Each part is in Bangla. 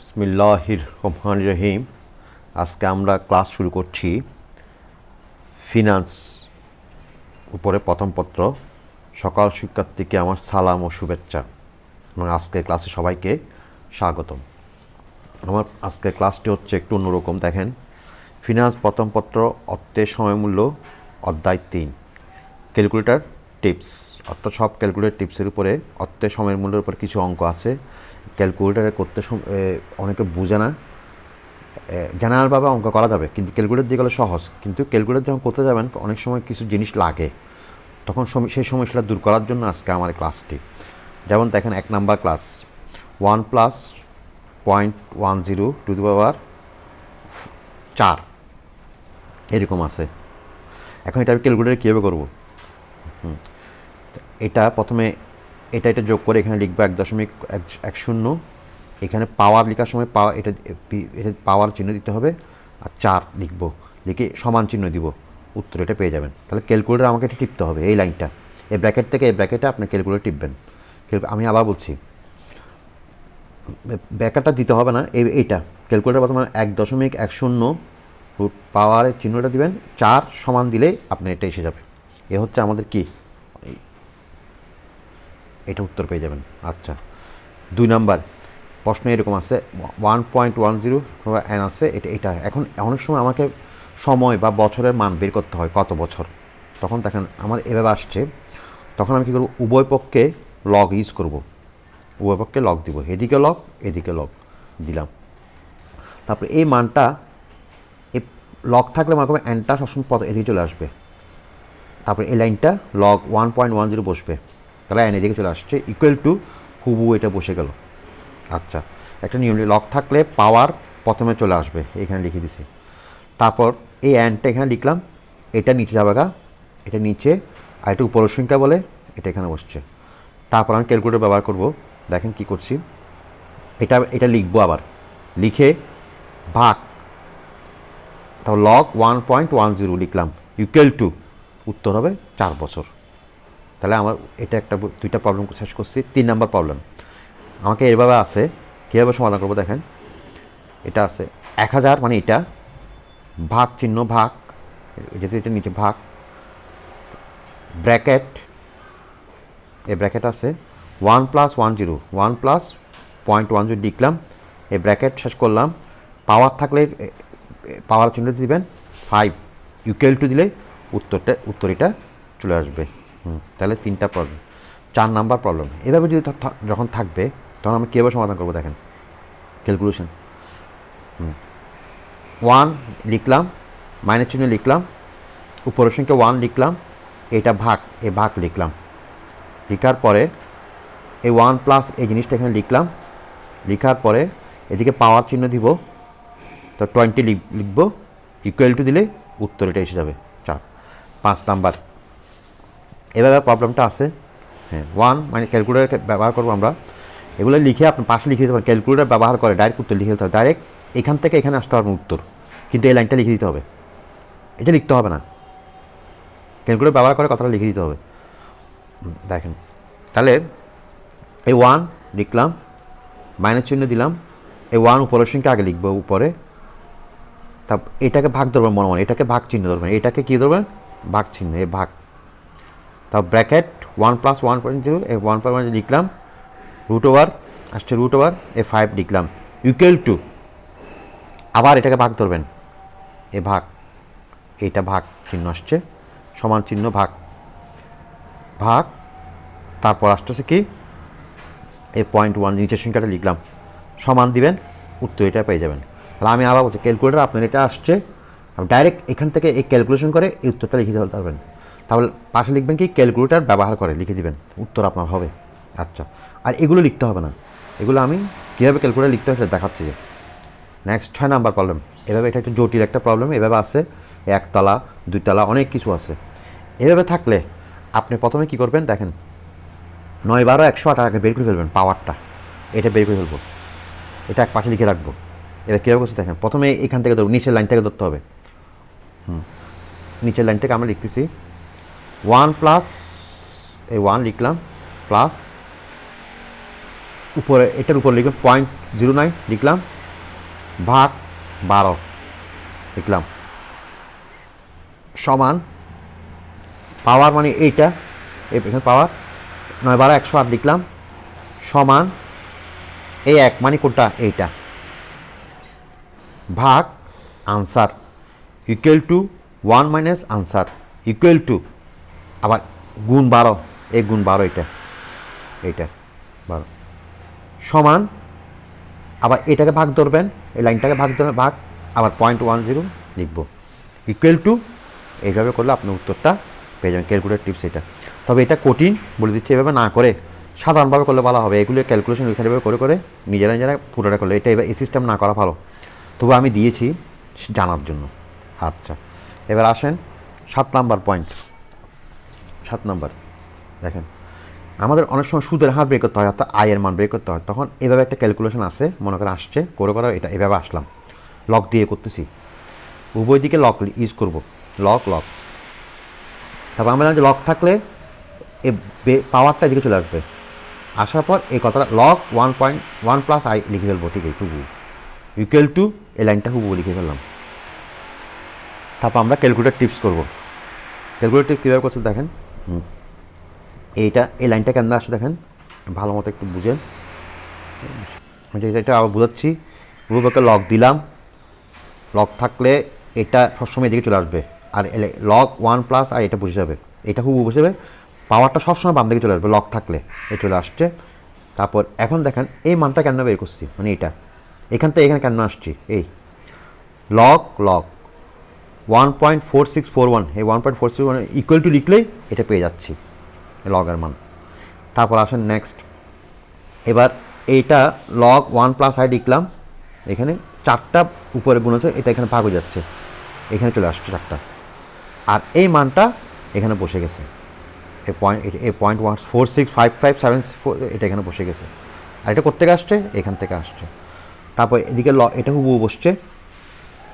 বিসমিল্লাহির রহমানির রহিম। আজকে আমরা ক্লাস শুরু করছি ফিনান্স উপরে প্রথম পত্র। সকল শিক্ষার্থীকে আমার সালাম ও শুভেচ্ছা এবং আজকের ক্লাসে সবাইকে স্বাগতম। আমার আজকের ক্লাসটি হচ্ছে একটু অন্যরকম। দেখেন, ফিনান্স প্রথম পত্র অর্থের সময়মূল্য অধ্যায় 3 ক্যালকুলেটর টিপস, অর্থাৎ সব ক্যালকুলেটর টিপসের উপরে অর্থের সময়ের মূল্যের উপর কিছু অঙ্ক আছে। ক্যালকুলেটারে করতে অনেকে বুঝে না। জেনারেলভাবে অঙ্ক করা যাবে, কিন্তু ক্যালকুলেটর যেগুলো সহজ, কিন্তু ক্যালকুলেটর যখন করতে যাবেন অনেক সময় কিছু জিনিস লাগে, তখন সেই সমস্যাটা দূর করার জন্য আজকে আমার ক্লাসটি। যেমন দেখেন, 1 নাম্বার ক্লাস 1 + 0.10 টু দি পাওয়ার 4 এরকম আছে। এখন এটা আমি ক্যালকুলেটর কীভাবে করবো? এটা প্রথমে এটা যোগ করে এখানে লিখবো 1.10। এখানে পাওয়ার লেখার সময় এটা পাওয়ার চিহ্ন দিতে হবে, আর 4 লিখবো, লিখে সমান চিহ্ন দিব, উত্তর এটা পেয়ে যাবেন। তাহলে ক্যালকুলেটর আমাকে এটা টিপতে হবে, এই লাইনটা, এই ব্র্যাকেট থেকে এই ব্র্যাকেটে আপনি ক্যালকুলেটর টিপবেন। আমি আবার বলছি, ব্র্যাকেটটা দিতে হবে না, এইটা ক্যালকুলেটর প্রথমে 1.10 পাওয়ারের চিহ্নটা দিবেন, 4 সমান দিলেই আপনি এটা এসে যাবে। এ হচ্ছে আমাদের কি, এটা উত্তর পেয়ে যাবেন। আচ্ছা, 2 নাম্বার প্রশ্ন এরকম আছে, 1.10 এন আছে, এটা এখন অনেক সময় আমাকে সময় বা বছরের মান বের করতে হয়, কত বছর। তখন দেখেন আমার এভাবে আসছে, তখন আমি কী করবো, উভয় পক্ষে লগ ইউজ করব, উভয় পক্ষে লগ দিব, এদিকে লগ এদিকে লগ দিলাম। তারপরে এই মানটা, এই লগ থাকলে মনে করবো এনটা সবসময় এদিকে চলে আসবে। তারপরে এই লাইনটা লগ 1.10 বসবে, তাহলে এন এদিকে চলে আসছে, ইকুয়াল টু হুবু এটা বসে গেল। আচ্ছা, একটা নিয়ম, লগ থাকলে পাওয়ার প্রথমে চলে আসবে, এখানে লিখে দিছি। তারপর এই অ্যানটা এখানে লিখলাম, এটা নিচে যাবে গা, এটা নিচে, আর এটা উপরের সংখ্যা বলে এটা এখানে বসছে। তারপর আমি ক্যালকুলেটর ব্যবহার করব। দেখেন কি করছি, এটা লিখবো, আবার লিখে ভাগ, তারপর লগ 1.10 লিখলাম, ইকুয়াল টু উত্তর হবে 4 বছর। তাহলে আমার এটা একটা 2টা প্রবলেম শেষ করছি। 3 নাম্বার প্রবলেম আমাকে এভাবে আছে, কীভাবে সমাধান করবো দেখেন। এটা আছে 1000, মানে এটা ভাগ চিহ্ন, ভাগ, যেহেতু এটা নিচে ভাগ, ব্র্যাকেট, এই ব্র্যাকেট আছে 1 + 10, 1 + 0.10 লিখলাম, এই ব্র্যাকেট শেষ করলাম। পাওয়ার থাকলে পাওয়ার চিহ্ন দিবেন, 5 ইকুয়াল টু দিলে উত্তর এটা চলে আসবে। তাহলে 3টা প্রবলেম। 4 নাম্বার প্রবলেম এভাবে যদি যখন থাকবে, তখন আমি কীভাবে সমাধান করবো দেখেন। ক্যালকুলেশন 1 লিখলাম, মাইনাস চিহ্ন লিখলাম, উপরের সংখ্যা 1 লিখলাম, এটা ভাগ, এই ভাগ লিখলাম, লিখার পরে এই 1 প্লাস এই জিনিসটা এখানে লিখলাম, লিখার পরে এদিকে পাওয়ার চিহ্ন দিব, তো 20 লিখবো, ইকুয়াল টু দিলে উত্তর এটা এসে যাবে 4। 5 নাম্বার এভাবে প্রবলেমটা আছে। হ্যাঁ, 1 মানে ক্যালকুলেটর ব্যবহার করবো আমরা, এগুলো লিখে আপনি পাশে লিখে দিতে পারেন। ক্যালকুলেটর ব্যবহার করে ডাইরেক্ট উত্তর লিখে দিতে হবে, ডাইরেক্ট এখান থেকে এখানে আসতে পারবেন উত্তর, কিন্তু এই লাইনটা লিখে দিতে হবে, এটা লিখতে হবে না, ক্যালকুলেটর ব্যবহার করে কথাটা লিখে দিতে হবে। দেখেন, তাহলে এই 1 লিখলাম, মাইনাস চিহ্ন দিলাম, এই 1 উপরের সংখ্যা আগে লিখবো উপরে, তা এটাকে ভাগ ধরবেন, মনে মনে এটাকে ভাগ চিহ্ন ধরবেন, এটাকে কী ধরবেন, ভাগ চিহ্ন, এই ভাগ, তা ব্র্যাকেট 1 + 1.0, এই 1.1 লিখলাম, রুট ওভার আসছে, রুট ওভার এ 5 লিখলাম, ইকুয়াল টু, আবার এটাকে ভাগ ধরবেন, এ ভাগ, এইটা ভাগ চিহ্ন আসছে, সমান চিহ্ন, ভাগ ভাগ, তারপর আসতেছে কি, এই 0.1 নিচের সংখ্যাটা লিখলাম, সমান দিবেন, উত্তর এটা পেয়ে যাবেন। তাহলে আমি আবার বলছি, ক্যালকুলেটর আপনার এটা আসছে, ডাইরেক্ট এখান থেকে এই ক্যালকুলেশন করে এই উত্তরটা লিখে দিতে পারবেন। তাহলে পাশে লিখবেন কি, ক্যালকুলেটর ব্যবহার করে লিখে দিবেন, উত্তর আপনার হবে। আচ্ছা, আর এগুলো লিখতে হবে না, এগুলো আমি কীভাবে ক্যালকুলেটর লিখতে হয় সেটা দেখাচ্ছি। যে নেক্সট 6 নাম্বার প্রবলেম, এভাবে এটা একটা জটিল একটা প্রবলেম, এভাবে আছে, 1 তলা 2 তলা অনেক কিছু আছে। এভাবে থাকলে আপনি প্রথমে কী করবেন দেখেন, 9 12 108 আগে বের করে ফেলবেন, পাওয়ারটা এটা বের করে ফেলবো, এটা এক পাশে লিখে রাখবো। এবার কীভাবে করছে দেখেন, প্রথমে এখান থেকে ধরবো, নিচের লাইন থেকে ধরতে হবে। নিচের লাইন থেকে আমরা লিখতেছি 1 প্লাস, এই 1 লিখলাম, প্লাস উপরে এটার উপর লিখলাম 0.09 লিখলাম, ভাগ 12 লিখলাম, সমান পাওয়ার মানে এইটা, এখানে পাওয়ার 9 12 108 লিখলাম, সমান এই 1 মানে কোনটা এইটা, ভাগ answer equal to 1 minus answer equal to আবার গুণ 12, এই গুণ 12 এইটা 12 সমান আবার এটাকে ভাগ ধরবেন, এই লাইনটাকে ভাগ ধরবেন, ভাগ আবার 0.10 লিখব ইকুয়াল টু, এইভাবে করলে আপনি উত্তরটা পেয়ে যাবেন। ক্যালকুলেটর টিপস এটা, তবে এটা কঠিন বলে দিচ্ছে, এভাবে না করে সাধারণভাবে করলে ভালো হবে। এগুলো ক্যালকুলেশন ওইখানে করে নিজেরা পুরোটা করলে, এটা এবার এই সিস্টেম না করা ভালো, তবু আমি দিয়েছি জানার জন্য। আচ্ছা, এবার আসেন 7 নাম্বার পয়েন্ট। 7 নাম্বার দেখেন, আমাদের অনেক সময় সুদের হার বের করতে হয়, অর্থাৎ আয়ের মান বের করতে হয়, তখন এভাবে একটা ক্যালকুলেশন আছে, মনে করে আসছে করে এটা এভাবে আসলাম, লক দিয়ে করতেছি, উভয় দিকে লক ইউজ করব, লক তারপর আমরা জানি যে লক থাকলে এ পাওয়ারটা এদিকে চলে আসবে, আসার পর এই কথাটা লক 1.1 প্লাস আই লিখে ফেলবো, ঠিক আছে, হুবু ইকুয়াল টু এই লাইনটা হুবু লিখে ফেললাম। তারপর আমরা ক্যালকুলেটর টিপস করব। ক্যালকুলেটর টিপস কীভাবে করছে দেখেন, এই লাইনটা কেমন আসছে দেখেন, ভালো মতো একটু বুঝেন, এটা আবার বোঝাচ্ছি। উভয়পক্ষে লক দিলাম, লক থাকলে এটা সবসময় এদিকে চলে আসবে, আর লক 1 প্লাস আর এটা বসে যাবে, এটা হুবু বসে যাবে, পাওয়ারটা সবসময় বাম দিকে চলে আসবে, লক থাকলে এটা চলে আসছে। তারপর এখন দেখেন এই মানটা কেন বের করছি, মানে এটা এখান থেকে এখানে কেন আসছি, এই লক 1.4641, এই 1.4641 ইকুয়াল টু লিখলেই এটা পেয়ে যাচ্ছি লগের মান। তারপর আসেন নেক্সট, এবার এইটা লগ 1 প্লাস আই লিখলাম, এখানে 4টা উপরে গুণ আছে, এটা এখানে ভাগ হয়ে যাচ্ছে, এখানে চলে আসছে 4টা, আর এই মানটা এখানে বসে গেছে, এই 0.465574 এটা এখানে বসে গেছে, আর এটা কোত্থেকে আসছে, এখান থেকে আসছে। তারপর এদিকে এটা হুবহু বসছে,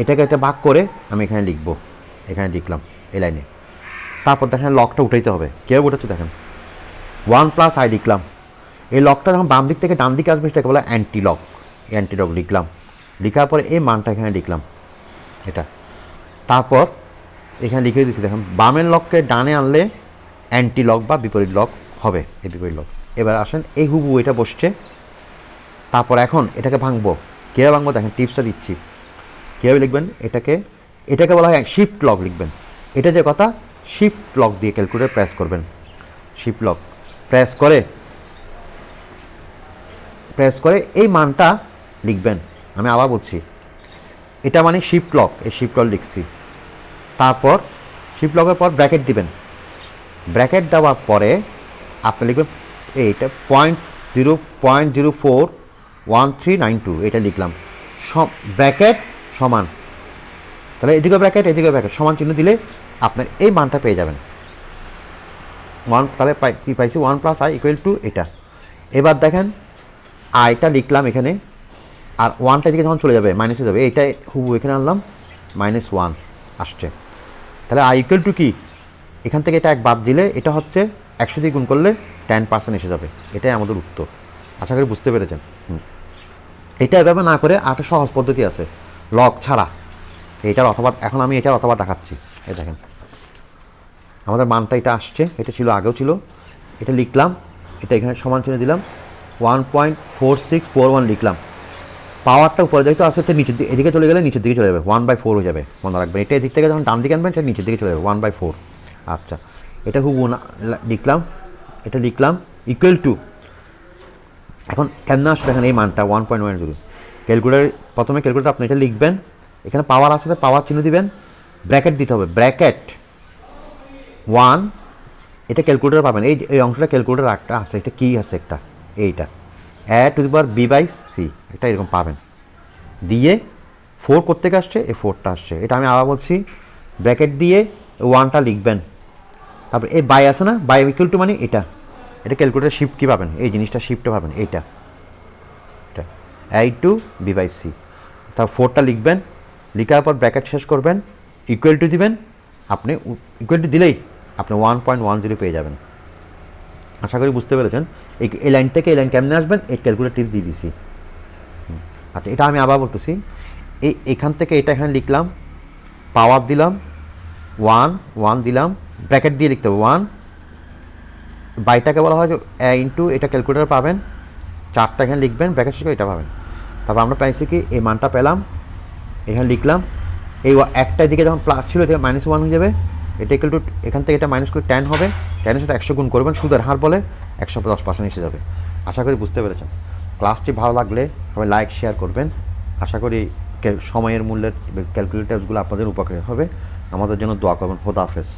এটাকে একটা ভাগ করে আমি এখানে লিখব, এখানে লিখলাম এই লাইনে। তারপর দেখেন লকটা উঠাইতে হবে, কীভাবে উঠাচ্ছে দেখেন, 1 প্লাস আই লিখলাম, এই লকটা যখন বাম দিক থেকে ডান দিকে আসবে সেটাকে বলে অ্যান্টি লক লিখলাম, লিখার পরে এই মানটা এখানে লিখলাম এটা। তারপর এখানে লিখে দিচ্ছি দেখেন, বামের লককে ডানে আনলে অ্যান্টি লক বা বিপরীত লক হবে, এই বিপরীত লক। এবার আসেন এই হুবু এটা বসছে, তারপর এখন এটাকে ভাঙবো, কীভাবে ভাঙবো দেখেন, টিপসটা দিচ্ছি কীভাবে লিখবেন, এটাকে বলা হয় শিফট লক লিখবেন, এটা যে কথা শিফট লক দিয়ে ক্যালকুলেটর প্রেস করবেন, শিফট লক প্রেস করে এই মানটা লিখবেন। আমি আবার বলছি, এটা মানে শিফট লক, এই শিফট লক লিখছি, তারপর শিফট লকের পর ব্র্যাকেট দিবেন, ব্র্যাকেট দেওয়ার পরে আপনি লিখবেন এইটা 0.041392 এটা লিখলাম, ব্র্যাকেট সমান, তাহলে এদিকে ব্র্যাকেট সমান চিহ্ন দিলে আপনার এই মানটা পেয়ে যাবেন 1, তাহলে কী পাইছি 1 প্লাস আই ইকুয়াল টু এটা। এবার দেখেন আইটা লিখলাম এখানে, আর 1টা দিকে যখন চলে যাবে মাইনাসে যাবে, এইটাই হুবু এখানে আনলাম, -1 আসছে, তাহলে আই ইকুয়াল টু কি, এখান থেকে এটা 1 বাদ দিলে এটা হচ্ছে 100 দিয়ে গুণ করলে 10% এসে যাবে, এটাই আমাদের উত্তর। আশা করি বুঝতে পেরেছেন। এটা এভাবে না করে আরেকটা সহজ পদ্ধতি আছে লক ছাড়া, এইটার অথবা এখন আমি এটার অথবা দেখাচ্ছি, এই দেখেন আমাদের মানটা এটা আসছে, এটা ছিল আগেও ছিল, এটা লিখলাম, এটা এখানে সমান চিহ্ন দিলাম, 1.4641 লিখলাম, পাওয়ারটা উপরে যেহেতু আসছে তো নিচের দিকে, এদিকে চলে গেলে নিচের দিকে চলে যাবে, 1/4 হয়ে যাবে, মনে রাখবেন এটা এদিক থেকে যখন ডান দিকে আনবেন এটা নিচের দিকে চলে যাবে 1/4। আচ্ছা, এটা হুবহু লিখলাম, এটা লিখলাম ইকুয়াল টু, এখন কেন আসছে দেখেন এই মানটা 1.10, প্রথমে ক্যালকুলেটর আপনি এটা লিখবেন, এখানে পাওয়ার আছে পাওয়ার চিহ্ন দিবেন, ব্র্যাকেট দিতে হবে, ব্র্যাকেট 1, এটা ক্যালকুলেটর পাবেন, এই অংশটা ক্যালকুলেটর একটা আছে, এটা কী আছে একটা, এইটা a⁻b/c, এটা এরকম পাবেন, দিয়ে 4 কোত্থেকে আসছে, এই 4টা আসছে, এটা আমি আবার বলছি, ব্র্যাকেট দিয়ে 1টা লিখবেন, তারপর এই বাই আছে না, বাই ইকুয়াল টু মানে এটা ক্যালকুলেটর শিফট কী পাবেন, এই জিনিসটা শিফটে পাবেন, এটা a/b/c, তারপর 4টা লিখবেন, লিখার পর ব্র্যাকেট শেষ করবেন, ইকুয়াল টু দিবেন, আপনি ইকুয়াল টু দিলেই আপনি 1.10 পেয়ে যাবেন। আশা করি বুঝতে পেরেছেন। এই লাইন থেকে এই লাইন কেমনে আসবেন, এই ক্যালকুলেটর টিপস দিয়ে দিছি। আচ্ছা, এটা আমি আবার বলতেছি, এখান থেকে এটা এখানে লিখলাম, পাওয়ার দিলাম, ওয়ান ওয়ান দিলাম, ব্র্যাকেট দিয়ে লিখতে হবে ওয়ান, বাইটাকে বলা হয় যে ইন্টু, এটা ক্যালকুলেটার পাবেন, চারটা এখানে লিখবেন, ব্র্যাকেট শেষে এটা পাবেন। তারপর আমরা পাইছি কি এই মানটা পেলাম, এখানে লিখলাম, এই একটা দিকে যখন প্লাস ছিল এটা মাইনাস ওয়ান হয়ে যাবে, এটা ইকুয়াল টু এখান থেকে এটা মাইনাস করে 10 হবে, 10-এর সাথে 100 গুণ করবেন, সুদের হার বলে 110% এসে যাবে। আশা করি বুঝতে পেরেছেন। ক্লাসটি ভালো লাগলে সবাই লাইক শেয়ার করবেন। আশা করি সময়ের মূল্যের ক্যালকুলেটারসগুলো আপনাদের উপকারী হবে। আমাদের জন্য দোয়া করবেন। খোদা হাফেজ।